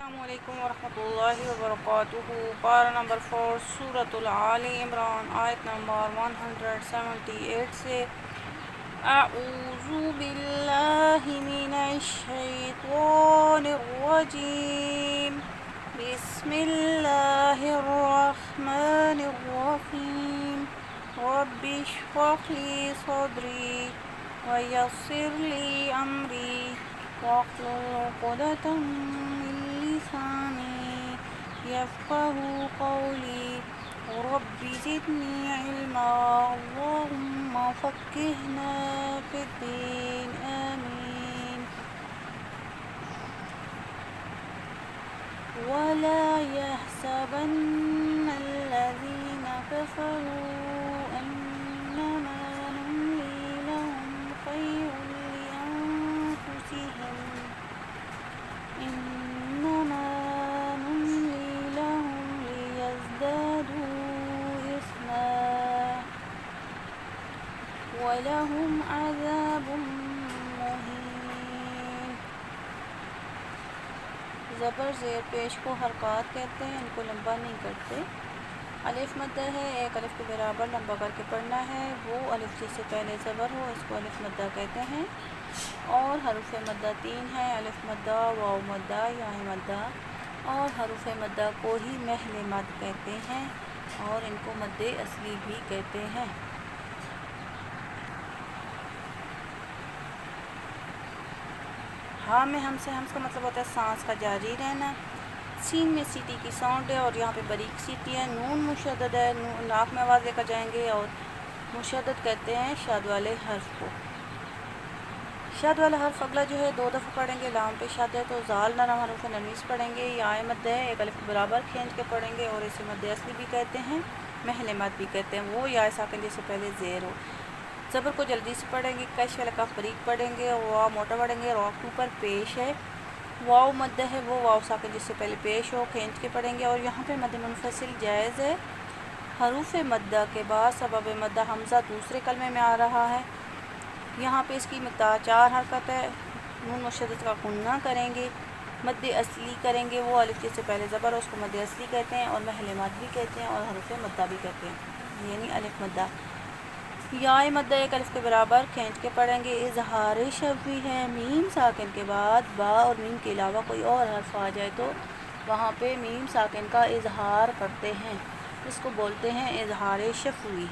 السلام علیکم ورحمۃ اللہ وبرکاتہ۔ پارہ نمبر 4 سورۃ آل عمران، آیت نمبر 178 سے۔ اعوذ باللہ من الشیطان الرجیم، بسم اللہ الرحمن الرحیم۔ رب اشرح لی صدری ویسر لی امری واحلل عقدۃ من لسانی یفقہوا قولی۔ رب زدنی علما، اللہم فقہنا فی الدین، آمین۔ ولا يحسبن الذين كفروا أنما نملي لهم خير لأنفسهم، إنما نملي لهم ليزدادوا إثما ولهم عذاب مهين۔ زبر زیر پیش کو حرکات کہتے ہیں، ان کو لمبا نہیں کرتے۔ الف مدہ ہے، ایک الف کے برابر لمبا کر کے پڑھنا ہے۔ وہ الف جس سے پہلے زبر ہو اس کو الف مدہ کہتے ہیں۔ اور حروف مدہ 3 ہیں، الف مدہ، واو مدہ، یا مدہ، اور حروف مدہ کو ہی محل مد کہتے ہیں، اور ان کو مد اصلی بھی کہتے ہیں۔ ہاں میں ہم سے ہمس کا مطلب ہوتا ہے سانس کا جاری رہنا۔ سین میں سیٹی کی ساؤنڈ ہے اور یہاں پہ باریک سیٹی ہے۔ نون مشدد ہے، ناک میں آواز لے کر جائیں گے، اور مشدد کہتے ہیں شد والے حرف کو۔ شد والا حرف اگلا جو ہے 2 دفعہ پڑھیں گے، لام پہ شد ہے تو زال نرم حروف نرمیز پڑھیں گے۔ یا مد ہے، ایک الف کے برابر کھینچ کے پڑھیں گے، اور اسے مد اصلی بھی کہتے ہیں، محل مد بھی کہتے ہیں۔ وہ یا ساکن جس سے پہلے زیر ہو۔ زبر کو جلدی سے پڑھیں گے، کش والا کاف باریک پڑھیں گے، واو موٹا پڑھیں گے، را کے اوپر پیش ہے۔ واو مد ہے، وہ واو ساکن جس سے پہلے پیش ہو، کھینچ کے پڑھیں گے، اور یہاں پہ مد منفصل جائز ہے۔ حروف مدہ کے بعد سبب مدہ حمزہ دوسرے کلمے میں آ رہا ہے، یہاں پہ اس کی مقدار 4 حرکت ہے۔ نون مشدد کا غنہ کریں گے، مد اصلی کریں گے، وہ الف جس سے پہلے زبر ہو اس کو مد اصلی کہتے ہیں، اور محل مد بھی کہتے ہیں، اور حروف مدہ بھی کہتے ہیں، یعنی الف مدہ۔ یا مدہ ایک الف کے برابر کھینچ کے پڑھیں گے۔ اظہار شفوی ہے، میم ساکن کے بعد با اور میم کے علاوہ کوئی اور حرف آ جائے تو وہاں پہ میم ساکن کا اظہار کرتے ہیں، اس کو بولتے ہیں اظہار شفوی۔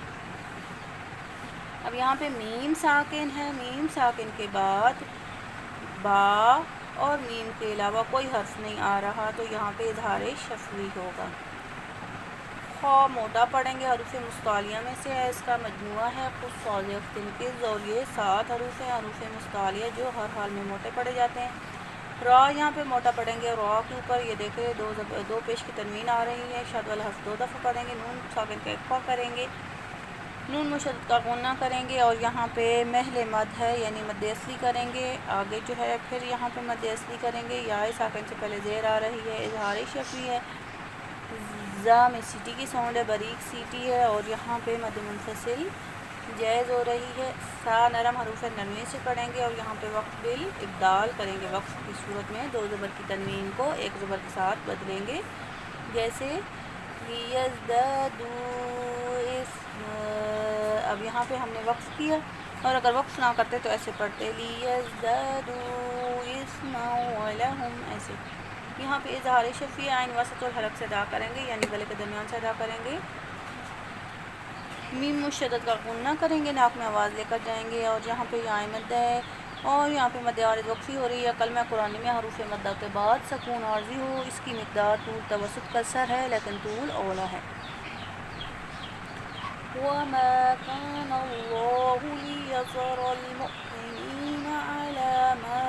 اب یہاں پہ میم ساکن ہے، میم ساکن کے بعد با اور میم کے علاوہ کوئی حرف نہیں آ رہا تو یہاں پہ اظہار شفوی ہوگا۔ خا موٹا پڑھیں گے، حروف مستعلیہ میں سے ہے، اس کا مجموعہ ہے خود تنقیز، اور یہ 7 حروف ہیں، حروف مستعلیہ جو ہر حال میں موٹے پڑھے جاتے ہیں۔ را یہاں پہ موٹا پڑھیں گے، را کے اوپر یہ دیکھیں دو پیش کی تنوین آ رہی ہے، شد والا حرف 2 دفعہ پڑھیں گے، نون ساکن کا اقفا کریں گے، نون مشدد کا غنہ کریں گے، اور یہاں پہ محل مد ہے یعنی مد اصلی کریں گے۔ آگے جو ہے پھر یہاں پہ مد اصلی کریں گے، یا ساکن سے پہلے زیر آ رہی ہے، اظہار شفوی ہے۔ زا میں سیٹی کی ساؤنڈ ہے، باریک سیٹی ہے، اور یہاں پہ مد منفصل جائز ہو رہی ہے۔ سا نرم حروف نرمی سے پڑھیں گے، اور یہاں پہ وقف بالابدال کریں گے، وقف کی صورت میں 2 زبر کی تنوین کو 1 زبر کے ساتھ بدلیں گے، جیسے لیزدادوا اثما۔ اب یہاں پہ ہم نے وقف کیا، اور اگر وقف نہ کرتے تو ایسے پڑھتے لیزدادوا اثما ولہم، ایسے۔ یہاں پہ اظہار شفوی عین وسط الحلق سے ادا کریں گے، یعنی گلے کے درمیان سے ادا کریں گے۔ میم مشدد کا غنہ کریں گے، ناک میں آواز لے کر جائیں گے، اور یہاں پہ یا مدہ ہے، اور یہاں پہ مد عارض وقفی ہو رہی ہے۔ کلمہ قرآنی میں حروف مدہ کے بعد سکون عارضی ہو، اس کی مقدار طول توسط قصر ہے، لیکن طول اولا ہے۔ وَمَا كَانَ اللَّهُ لِيَذَرَ الْمُؤْمِنِينَ عَلَى مَا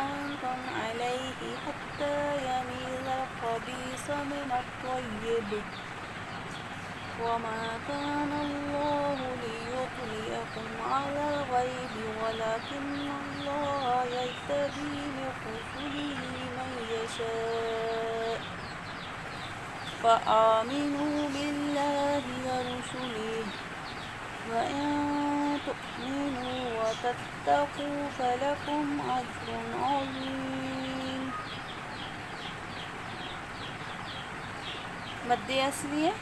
أَنْتُمْ عَلَيْهِ حَتَّى يَمِيزَ الْخَبِيثَ مِنَ الطَّيِّبِ وَمَا كَانَ اللَّهُ لِيُطْلِعَكُمْ عَلَى الْغَيْبِ وَلَكِنَّ اللَّهَ يَجْتَبِي مِن رُّسُلِهِ مَن يَشَاءُ فَآمِنُوا بِاللَّهِ وَرُسُلِهِ وَإِن تُؤْمِنُوا وَتَتَّقُوا فَلَكُمْ أَجْرٌ عَظِيمٌ۔ مد اصلی ہے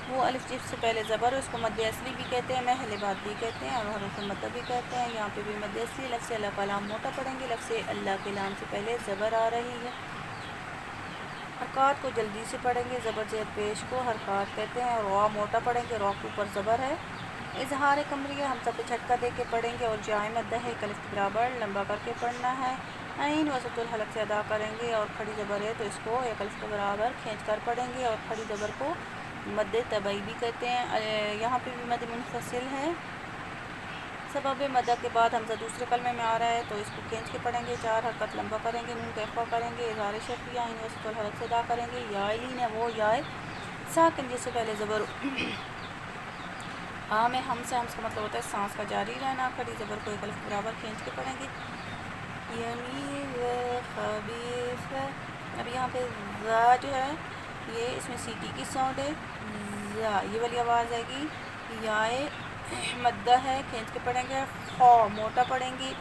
وہ الف جب سے پہلے زبر ہے، اس کو مد اصلی بھی کہتے ہیں، محل بات بھی کہتے ہیں اور حروف مد بھی کہتے ہیں۔ یہاں پہ بھی مد اصلی لفظ اللہ کا لام موٹا پڑھیں گے، لفظ اللہ کے لام سے پہلے زبر آ رہی ہے۔ حرکات کو جلدی سے پڑھیں گے، زبر زیر پیش کو حرکات کہتے ہیں، اور را موٹا پڑھیں گے، را کے اوپر زبر ہے۔ اظہار قمریہ ہم سب پہ جھٹکا دے کے پڑھیں گے، اور جائے مدہ ہے الف کے برابر لمبا کر کے پڑھنا ہے۔ عین وسط الحلق سے ادا کریں گے، اور کھڑی زبر ہے تو اس کو ایک الف کے برابر کھینچ کر پڑھیں گے، اور کھڑی زبر کو مد طبعی بھی کہتے ہیں۔ یہاں پہ بھی مد منفصل ہے، سبب مدہ کے بعد حمزہ دوسرے کلمے میں آ رہا ہے تو اس کو کھینچ کے پڑھیں گے، 4 حرکت لمبا کریں گے، نون کا اخفا کریں گے، اظہار شفیہ عین وسط الحلق سے ادا کریں گے۔ یا لین ہے وہ یا ساکن جس سے پہلے زبر میں ہم سے ہمس کا مطلب ہوتا ہے سانس کا جاری رہنا، کھڑی زبر کو ایک الف برابر کھینچ کے پڑھیں گے۔ یمیز خبیث ہے، اب یہاں پہ ذا جو ہے یہ اس میں سی ٹی کی ساؤنڈ ہے، ذا یہ والی آواز آئے گی، یا مدہ ہے کھینچ کے پڑھیں گے، خا موٹا پڑھیں گی،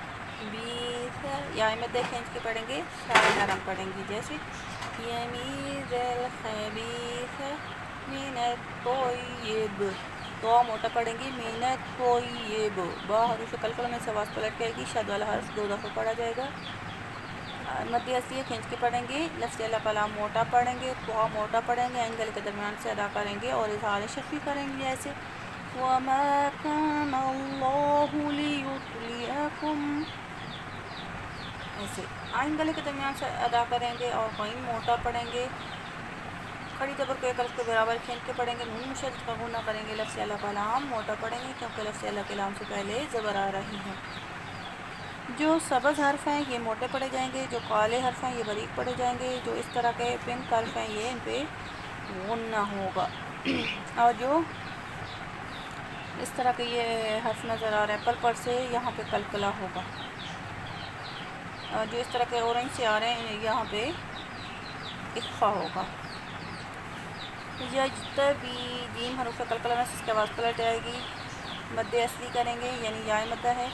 بیس ہے یا مدہ کھینچ کے پڑھیں گے، شا نرم پڑھیں گی، جیسے یمیز الخبیث من الطیب، تو موٹا پڑھیں گی، من الطیب، با حروف قلقلہ میں سے آواز پلٹ جائے گی، شد والا حرف 2 دفعہ پڑھا جائے گا۔ مد اصلی کھینچ کے پڑھیں گے، لفظ اللہ کلام موٹا پڑھیں گے، تو موٹا پڑھیں گے، عین گلے کے درمیان سے ادا کریں گے، اور اظہار شفی کریں گے، جیسے وَمَا كَانَ اللَّهُ لِيُطْلِعَكُمْ، ایسے عین گلے کے درمیان سے ادا کریں گے، اور غین موٹا پڑھیں گے، کھڑی زبر کو ایک الف کے برابر کھینچ کے پڑھیں گے، نون مشدد کا غنہ کریں گے، لفظ اللہ کلام موٹا پڑھیں گے کیونکہ لفظ اللہ کلام سے پہلے زبر آ رہی ہے۔ جو سبز حرف ہیں یہ موٹے پڑھے جائیں گے، جو کالے حرف ہیں یہ باریک پڑھے جائیں گے، جو اس طرح کے پنک حرف ہیں یہ ان پہ غنہ ہوگا، اور جو اس طرح کے یہ حرف نظر آ رہے ہیں پر سے یہاں پہ قلقلہ ہوگا، اور جو اس طرح کے اورنج سے آ رہے ہیں یہاں پہ اخفا ہوگا۔ یجتبی جیم حروف قلقلہ میں سے اس کی آواز پلٹ جائے گی، مد اصلی کریں گے یعنی یا مدہ ہے،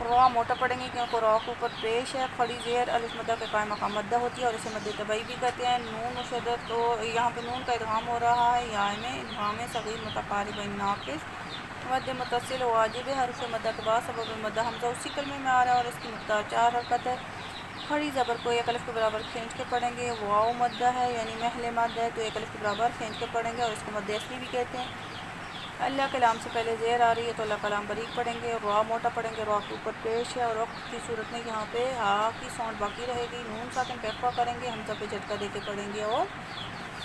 را موٹا پڑھیں گے کیونکہ را کے اوپر پیش ہے، کھڑی زیر الف مدہ کے قائم مقام مدہ ہوتی ہے اور اسے مد طبعی بھی کہتے ہیں۔ نون مشدد، تو یہاں پہ نون کا ادغام ہو رہا ہے، یا میں ادغام صغیر متقارب ناقص، مد متصل واجب ہے، حروف مدہ کے بعد سبب مدہ حمزہ اسی کلمے میں آ رہا ہے اور اس کی مقدار 4 حرکت ہے۔ کھڑی زبر کو ایک الف کے برابر کھینچ کے پڑھیں گے، واو مدہ ہے یعنی محل مد ہے تو ایک الف کے برابر کھینچ کے پڑھیں گے اور اس کو مد اصلی بھی کہتے ہیں۔ اللہ کلام سے پہلے زیر آ رہی ہے تو اللہ کلام باریک پڑھیں گے، را موٹا پڑھیں گے، را کے اوپر پیش ہے اور وقت کی صورت میں یہاں پہ ہا کی ساؤنڈ باقی رہے گی، نون ساکن پہ اخفا کریں گے، حمزہ پہ جھٹکا دے کے پڑھیں گے، اور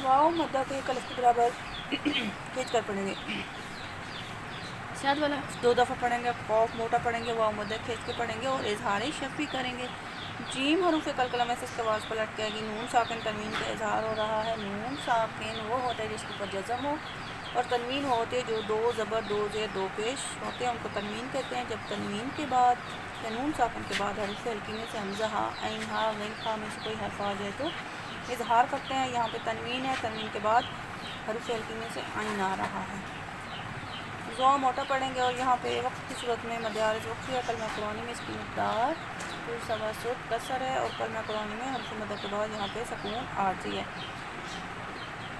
واو مدہ کے ایک الف کے برابر کھینچ کر پڑھیں گے۔ شاد والا 2 دفعہ پڑھیں گے، قوف موٹا پڑھیں گے، واو مدہ کھینچ کے پڑھیں گے اور اظہار شفی کریں گے۔ جیم حروف قلقلہ میں سے اس کی آواز پلٹ جائے گی، نون ساکن تنوین کا اظہار ہو رہا ہے، نون ساکن وہ ہوتا ہے جس کے اوپر جزم ہو، اور تنوین ہوتے جو 2 زبر 2 زیر 2 پیش ہوتے ہیں ان کو تنوین کہتے ہیں۔ جب تنوین کے بعد یا نون ساکن کے بعد حروف ہلکی میں سے حمزہ ہا عین ہا غین خا میں سے کوئی حرف آ جائے تو اظہار کرتے ہیں، یہاں پہ تنوین ہے، تنوین کے بعد حروف ہلکی میں سے عین آ رہا ہے۔ ذو موٹا پڑھیں گے، اور یہاں پہ وقت کی صورت میں مد عارض وقفی ہے، کلمہ قرآنی میں اس کی مقدار سواسط کسر ہے، اور کلمہ قرآنی میں حروف مدہ کے بعد یہاں پہ سکون عارضی ہے۔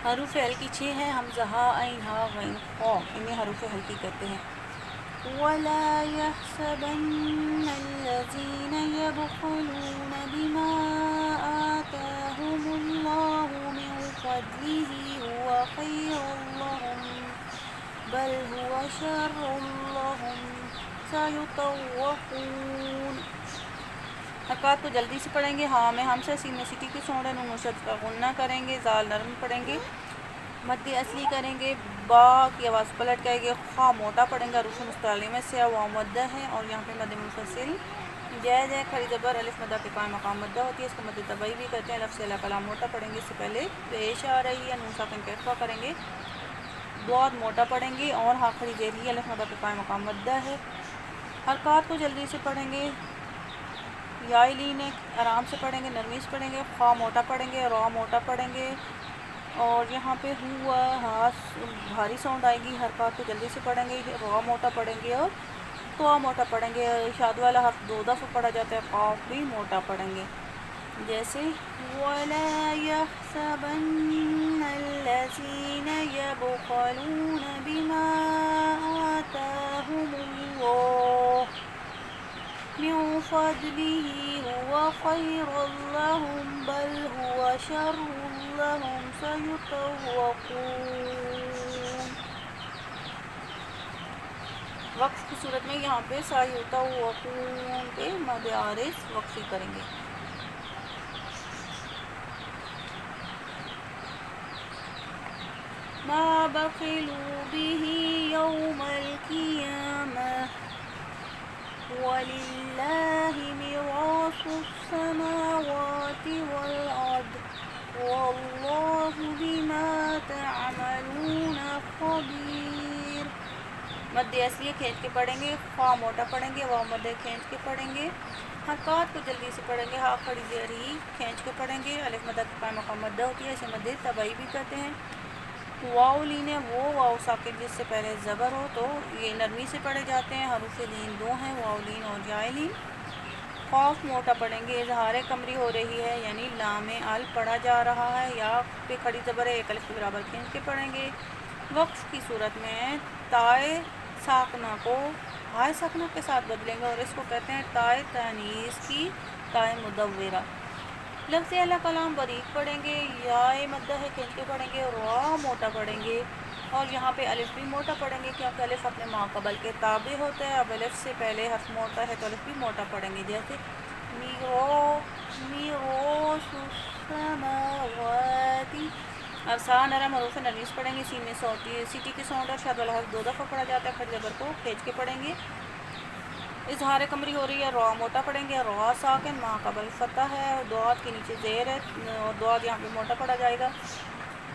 حروف ہلکی 6 ہیں، حمزہ ہا عین ہا غین خا، انہیں حروف ہلکی کہتے ہیں۔ وَلَا يَحْسَبَنَّ الَّذِينَ يَبْخَلُونَ بِمَا آتَاهُمُ اللَّهُ مِنْ فَضْلِهِ هُوَ خَيْرٌ لَهُمْ بَلْ هُوَ شَرٌّ لَهُمْ سَيُطَوَّقُونَ۔ حرکات کو جلدی سے پڑھیں گے، ہاں میں ہم سے سین میں سٹی کی ساؤنڈ ہے، نون مشدد کا غنہ کریں گے، زال نرم پڑھیں گے، مد اصلی کریں گے، با کی آواز پلٹ جائے گی، خا موٹا پڑھیں گے، حروف مستعلیہ سے واو مدہ ہے اور یہاں پہ مد منفصل جائز ہے، کھڑی زبر الف مدہ کے قائم مقام مدہ ہوتی ہے، اس کو مد طبعی بھی کہتے ہیں۔ لفظ اللہ کلام موٹا پڑھیں گے، اس سے پہلے پیش آ رہی ہے، نون ساکن پہ اخفا کریں گے، ضاد موٹا پڑھیں گے، اور ہاں کھڑی زیر ہی الف مدہ کے قائم مقام مدہ ہے۔ حرکات کو جلدی سے پڑھیں گے، یا لین آرام سے پڑھیں گے، نرمی سے پڑھیں گے، خا موٹا پڑھیں گے، را موٹا پڑھیں گے، اور یہاں پہ ہوا ہاتھ بھاری ساؤنڈ آئے گی، حرکات کو جلدی سے پڑھیں گے، را موٹا پڑھیں گے اور تو موٹا پڑھیں گے، شاد والا حرف 2 دفعہ پڑھا جاتا ہے، قاف بھی موٹا پڑھیں گے، جیسے وَلَا يَحْسَبَنَّ الذين يبخلون بما آتاهم الله من فضله هو خير لهم بل هو شر لهم سيطوقون۔ وقف کی صورت میں یہاں پہ سیطوقون پہ مد عارض وقفی کریں گے۔ ما بخلوا به يوم القيامة وَلِلَّهِ مِيرَاثُ السَّمَاوَاتِ وَالْأَرْضِ وَاللَّهُ بِمَا تَعْمَلُونَ خَبِيرٌ۔ مد اصلی کھینچ کے پڑھیں گے، خواہ موٹا پڑھیں گے، واو مد کھینچ کے پڑھیں گے، حرکات کو جلدی سے پڑھیں گے، ہا کھڑی زیرہی کھینچ کے پڑھیں گے، الف مدہ کی قائم مقام مدہ ہوتی ہے، اسے مد طبعی بھی کہتے ہیں۔ واو لین ہے وہ واو ساکن جس سے پہلے زبر ہو تو یہ نرمی سے پڑھے جاتے ہیں، حروف لین دو ہیں، واو لین اور جائے لین۔ خوف موٹا پڑھیں گے، اظہار کمری ہو رہی ہے یعنی لام ال پڑھا جا رہا ہے، یا پہ کھڑی زبر ہے، ایک الف کے برابر کھینچ کے پڑھیں گے۔ وقف کی صورت میں تائے ساکنہ کو ہائے ساکنہ کے ساتھ بدلیں گے اور اس کو کہتے ہیں تائے تانیث کی تائے مدورہ۔ لفظ اعلیٰ کلام باریک پڑھیں گے، یا مدہ ہے کھینچ کے پڑھیں گے، را موٹا پڑھیں گے، اور یہاں پہ الف بھی موٹا پڑھیں گے کیونکہ الف اپنے ما قبل کے تابع ہوتا ہے۔ اب الف سے پہلے حرف موٹا ہے تو الف بھی موٹا پڑھیں گے، جیسے میراث السماوات۔ اب سا نرم حروف نرمیز پڑھیں گے، سین میں سیٹی کی ساؤنڈ اور شد والا حرف دو دفعہ پڑھا جاتا ہے، کھڑی زبر کو کھینچ کے پڑھیں گے۔ اظہار کمری ہو رہی ہے، را موٹا پڑھیں گے، را ساکن ما قبل فتح ہے، دعات کے نیچے زیر ہے اور دعات یہاں پہ موٹا پڑھا جائے گا۔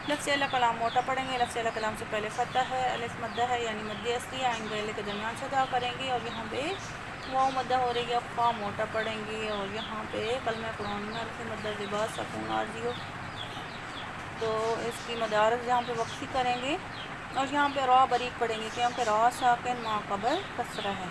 لفظ اعلیٰ کلام موٹا پڑھیں گے، لفظ اعلیٰ کلام سے پہلے فتح ہے، الف مدہ ہے یعنی مد اصلی عین غیلے کے درمیان سے ادا کریں گے، اور یہاں پہ واو مدہ ہو رہی ہے، خواہ موٹا پڑھیں گے، اور یہاں پہ کلمہ قرآن میں الف مدہ لباس سکون عارضی ہو تو اس کی مدارس یہاں پہ وقفی کریں گے، اور یہاں پہ را باریک پڑھیں گے کیونکہ را ساکن ما قبل کسرہ ہے۔